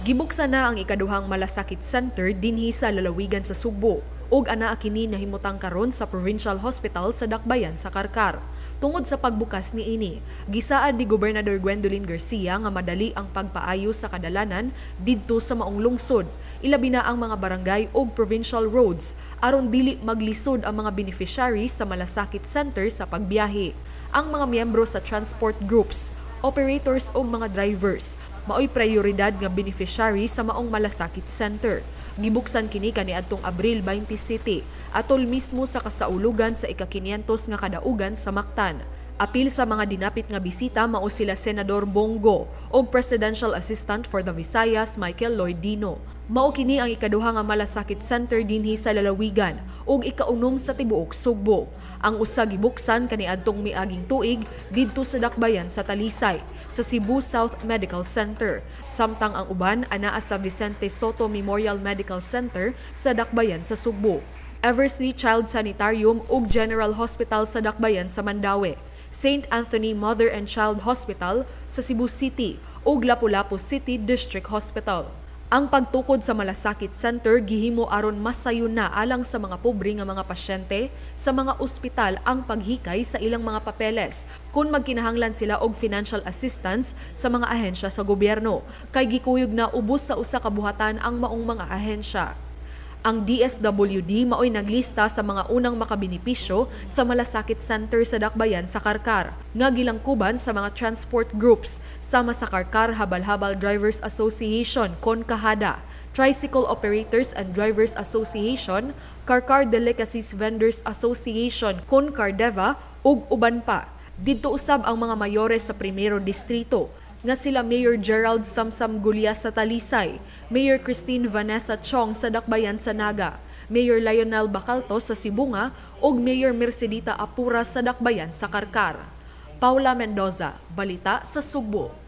Gibuksan na ang ikaduhang malasakit center dinhi sa lalawigan sa Sugbo ug anaa kini nahimutang karon sa Provincial Hospital sa Dakbayan sa Karkar. Tungod sa pagbukas niini, gisaad ni Gobernador Gwendolyn Garcia nga madali ang pagpaayos sa kadalanan didto sa maong lungsod, ilabi na ang mga barangay ug provincial roads aron dili maglisod ang mga beneficiaries sa malasakit center sa pagbiyahe. Ang mga miyembro sa transport groups, operators o mga drivers maoy prioridad nga beneficiary sa maong malasakit center. Gibuksan kini kaniadtong Abril 27 atol mismo sa kasaulugan sa ika-500 nga kadaugan sa Mactan. Apil sa mga dinapit nga bisita mao sila Senador Bongo o Presidential Assistant for the Visayas Michael Lloyd Dino. Mao kini ang ikaduha nga malasakit center dinhi sa lalawigan ug ikaunom sa tibuok Sugbo. Ang usa gibuksan kaniadtong miaging tuig didto sa Dakbayan sa Talisay sa Cebu South Medical Center, samtang ang uban anaa sa Vicente Soto Memorial Medical Center sa Dakbayan sa Sugbo. Eversley Child Sanitarium ug General Hospital sa Dakbayan sa Mandaue, St. Anthony Mother and Child Hospital sa Cebu City ug Lapu-Lapu City District Hospital. Ang pagtukod sa malasakit center gihimo aron mas sayon na alang sa mga pobre nga mga pasyente sa mga ospital ang paghikay sa ilang mga papeles kung magkinahanglan sila og financial assistance sa mga ahensya sa gobyerno kay gikuyog na ubos sa usa ka buhatan ang maong mga ahensya. Ang DSWD maoy naglista sa mga unang makabenepisyo sa malasakit center sa Dakbayan sa Karkar, nga gilangkuban sa mga transport groups sama sa Karkar Habal-Habal Drivers Association (KONCAHADA), Tricycle Operators and Drivers Association, Karkar Delicacies Vendors Association (KONCARDEVA) ug uban pa. Didto usab ang mga mayores sa Primero Distrito nga sila Mayor Gerald Samsam Gulyas sa Talisay, Mayor Christine Vanessa Chong sa Dakbayan sa Naga, Mayor Lionel Bacalto sa Sibunga ug Mayor Mercedita Apura sa Dakbayan sa Karkar. Paula Mendoza, Balita sa Sugbo.